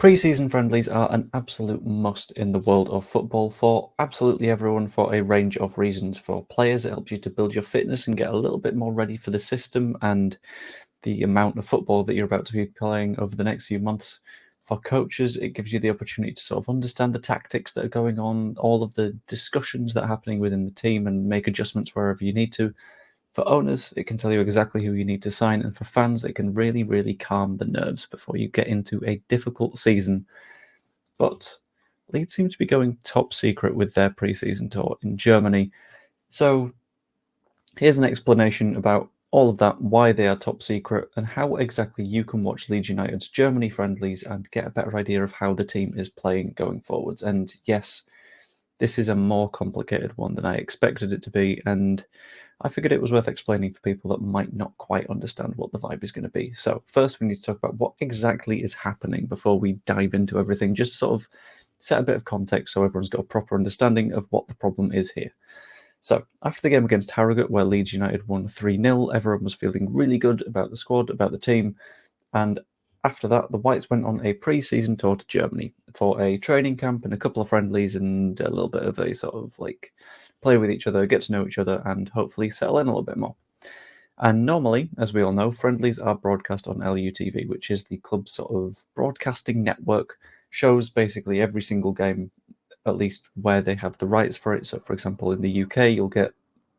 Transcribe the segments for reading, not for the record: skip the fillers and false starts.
Pre-season friendlies are an absolute must in the world of football for absolutely everyone for a range of reasons. For players, it helps you to build your fitness and get a little bit more ready for the system and the amount of football that you're about to be playing over the next few months. For coaches, it gives you the opportunity to sort of understand the tactics that are going on, all of the discussions that are happening within the team, and make adjustments wherever you need to. For owners, it can tell you exactly who you need to sign, and for fans, it can really, really calm the nerves before you get into a difficult season. But Leeds seem to be going top secret with their pre-season tour in Germany. So here's an explanation about all of that, why they are top secret, and how exactly you can watch Leeds United's Germany friendlies and get a better idea of how the team is playing going forwards. And yes, this is a more complicated one than I expected it to be, and I figured it was worth explaining for people that might not quite understand what the vibe is going to be. So first we need to talk about what exactly is happening before we dive into everything, just sort of set a bit of context so everyone's got a proper understanding of what the problem is here. So after the game against Harrogate, where Leeds United won 3-0, everyone was feeling really good about the squad, about the team, and after that, the Whites went on a pre-season tour to Germany for a training camp and a couple of friendlies and a little bit of a sort of like play with each other, get to know each other, and hopefully settle in a little bit more. And normally, as we all know, friendlies are broadcast on LUTV, which is the club's sort of broadcasting network, shows basically every single game, at least where they have the rights for it. So, for example, in the UK, you'll get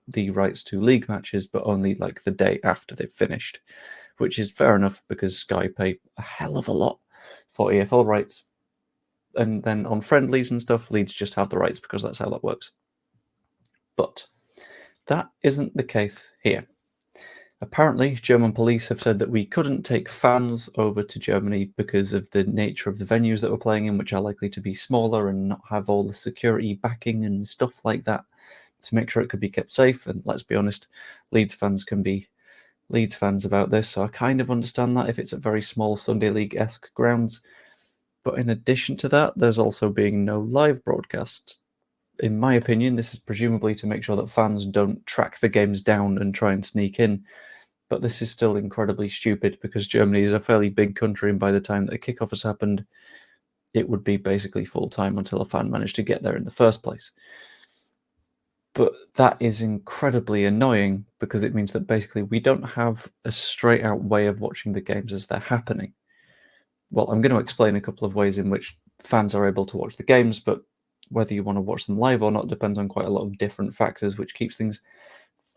the rights to league matches, but only like the day after they've finished, which is fair enough because Sky pay a hell of a lot for EFL rights. And then on friendlies and stuff, Leeds just have the rights because that's how that works. But that isn't the case here. Apparently, German police have said that we couldn't take fans over to Germany because of the nature of the venues that we're playing in, which are likely to be smaller and not have all the security backing and stuff like that to make sure it could be kept safe. And let's be honest, Leeds fans can be Leeds fans about this, so I kind of understand that if it's a very small Sunday League-esque grounds. But in addition to that, there's also being no live broadcast. In my opinion, this is presumably to make sure that fans don't track the games down and try and sneak in. But this is still incredibly stupid because Germany is a fairly big country, and by the time that the kickoff has happened, it would be basically full-time until a fan managed to get there in the first place. But that is incredibly annoying because it means that basically we don't have a straight-out way of watching the games as they're happening. Well, I'm going to explain a couple of ways in which fans are able to watch the games, but whether you want to watch them live or not depends on quite a lot of different factors, which keeps things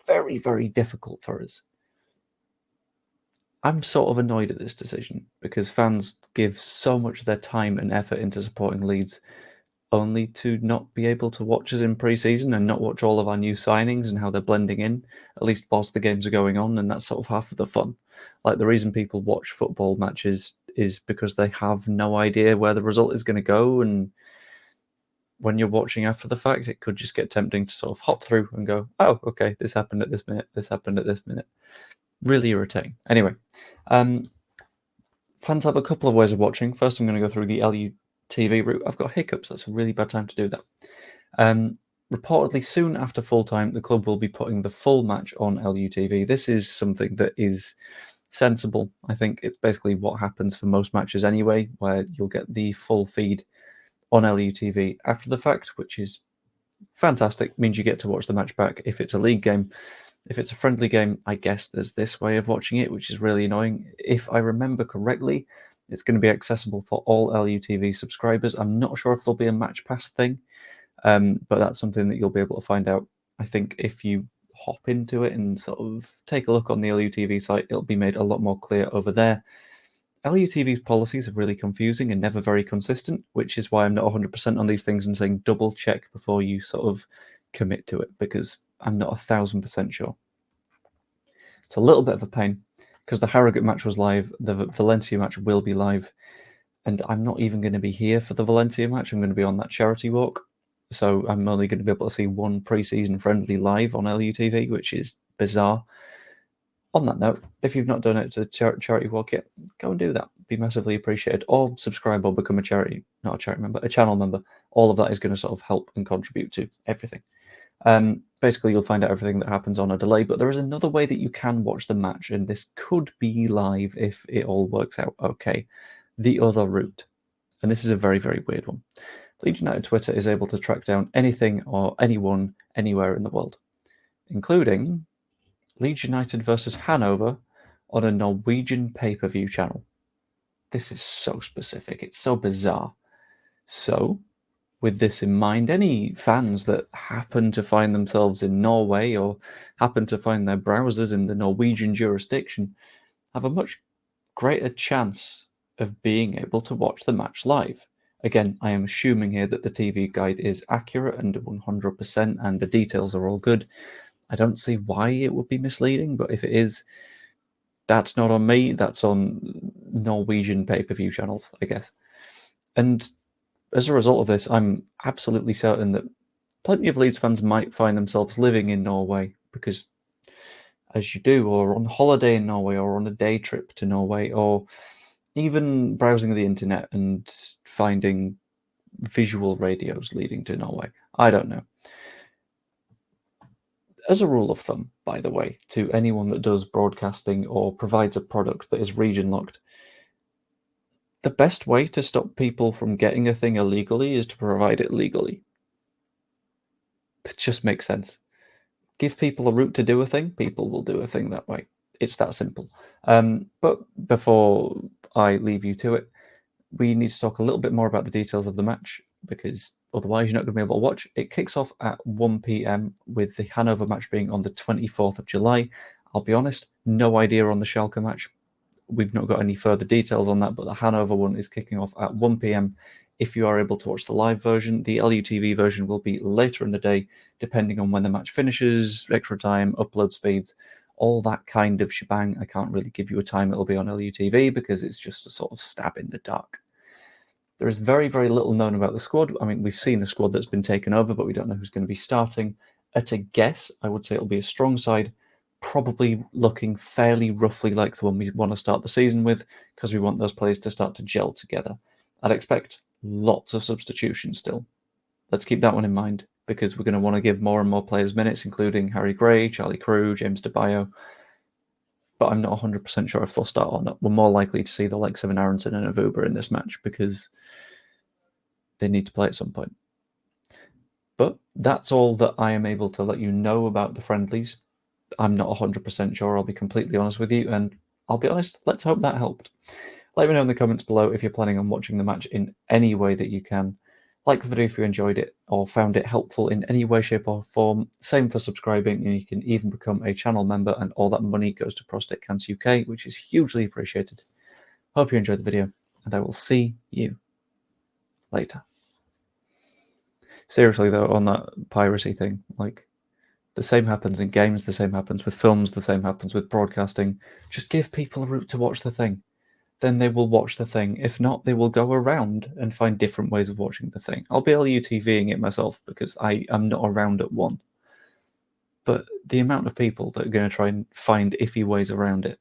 very, very difficult for us. I'm sort of annoyed at this decision because fans give so much of their time and effort into supporting Leeds only to not be able to watch us in pre-season and not watch all of our new signings and how they're blending in, at least whilst the games are going on, and that's sort of half of the fun. Like, the reason people watch football matches is because they have no idea where the result is going to go, and when you're watching after the fact, it could just get tempting to sort of hop through and go, oh, okay, this happened at this minute, this happened at this minute. Really irritating. Anyway, fans have a couple of ways of watching. First, I'm going to go through the LUTV route. I've got hiccups. That's a really bad time to do that. Reportedly, soon after full time, the club will be putting the full match on LUTV. This is something that is sensible. I think it's basically what happens for most matches anyway, where you'll get the full feed on LUTV after the fact, which is fantastic. Means you get to watch the match back if it's a league game. If it's a friendly game, I guess there's this way of watching it, which is really annoying. If I remember correctly, it's going to be accessible for all LUTV subscribers. I'm not sure if there'll be a Match Pass thing, but that's something that you'll be able to find out. I think if you hop into it and sort of take a look on the LUTV site, it'll be made a lot more clear over there. LUTV's policies are really confusing and never very consistent, which is why I'm not 100% on these things and saying double check before you sort of commit to it, because I'm not 1,000% sure. It's a little bit of a pain because the Harrogate match was live, the Valencia match will be live, and I'm not even going to be here for the Valencia match. I'm going to be on that charity walk, so I'm only going to be able to see one pre-season friendly live on LUTV, which is bizarre. On that note, if you've not done it to the charity walk yet, go and do that. Be massively appreciated. Or subscribe or become a channel member. All of that is going to sort of help and contribute to everything. Basically, you'll find out everything that happens on a delay, but there is another way that you can watch the match, and this could be live if it all works out okay. The other route. and this is a very, very weird one. Leeds United Twitter is able to track down anything or anyone anywhere in the world, including Leeds United versus Hannover on a Norwegian pay-per-view channel. This is so specific. It's so bizarre. So, with this in mind, any fans that happen to find themselves in Norway or happen to find their browsers in the Norwegian jurisdiction have a much greater chance of being able to watch the match live. Again, I am assuming here that the TV guide is accurate and 100% and the details are all good. I don't see why it would be misleading, but if it is, that's not on me, that's on Norwegian pay-per-view channels, I guess. And as a result of this, I'm absolutely certain that plenty of Leeds fans might find themselves living in Norway because, as you do, or on holiday in Norway, or on a day trip to Norway, or even browsing the internet and finding visual radios leading to Norway. I don't know. As a rule of thumb, by the way, to anyone that does broadcasting or provides a product that is region locked, the best way to stop people from getting a thing illegally is to provide it legally. It just makes sense. Give people a route to do a thing, people will do a thing that way. It's that simple. But before I leave you to it, we need to talk a little bit more about the details of the match, because otherwise you're not going to be able to watch. It kicks off at 1 p.m. with the Hannover match being on the 24th of July. I'll be honest, no idea on the Schalke match. We've not got any further details on that, but the Hannover one is kicking off at 1 p.m. if you are able to watch the live version. The LUTV version will be later in the day, depending on when the match finishes, extra time, upload speeds, all that kind of shebang. I can't really give you a time it'll be on LUTV because it's just a sort of stab in the dark. There is very, very little known about the squad. I mean, we've seen a squad that's been taken over, but we don't know who's going to be starting. At a guess, I would say it'll be a strong side, probably looking fairly roughly like the one we want to start the season with, because we want those players to start to gel together. I'd expect lots of substitutions still. Let's keep that one in mind, because we're going to want to give more and more players minutes, including Harry Gray, Charlie Crew, James DeBayo. But I'm not 100% sure if they'll start or not. We're more likely to see the likes of an Aronson and a Vuber in this match, because they need to play at some point. But that's all that I am able to let you know about the friendlies. I'm not 100% sure, I'll be completely honest with you, and I'll be honest, let's hope that helped. Let me know in the comments below if you're planning on watching the match in any way that you can. Like the video if you enjoyed it or found it helpful in any way, shape or form. Same for subscribing, and you can even become a channel member, and all that money goes to Prostate Cancer UK, which is hugely appreciated. Hope you enjoyed the video, and I will see you later. Seriously though, on that piracy thing, like, the same happens in games, the same happens with films, the same happens with broadcasting. Just give people a route to watch the thing. Then they will watch the thing. If not, they will go around and find different ways of watching the thing. I'll be LUTVing it myself because I am not around at 1. But the amount of people that are going to try and find iffy ways around it,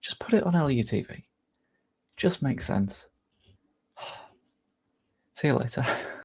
just put it on LUTV. Just makes sense. See you later.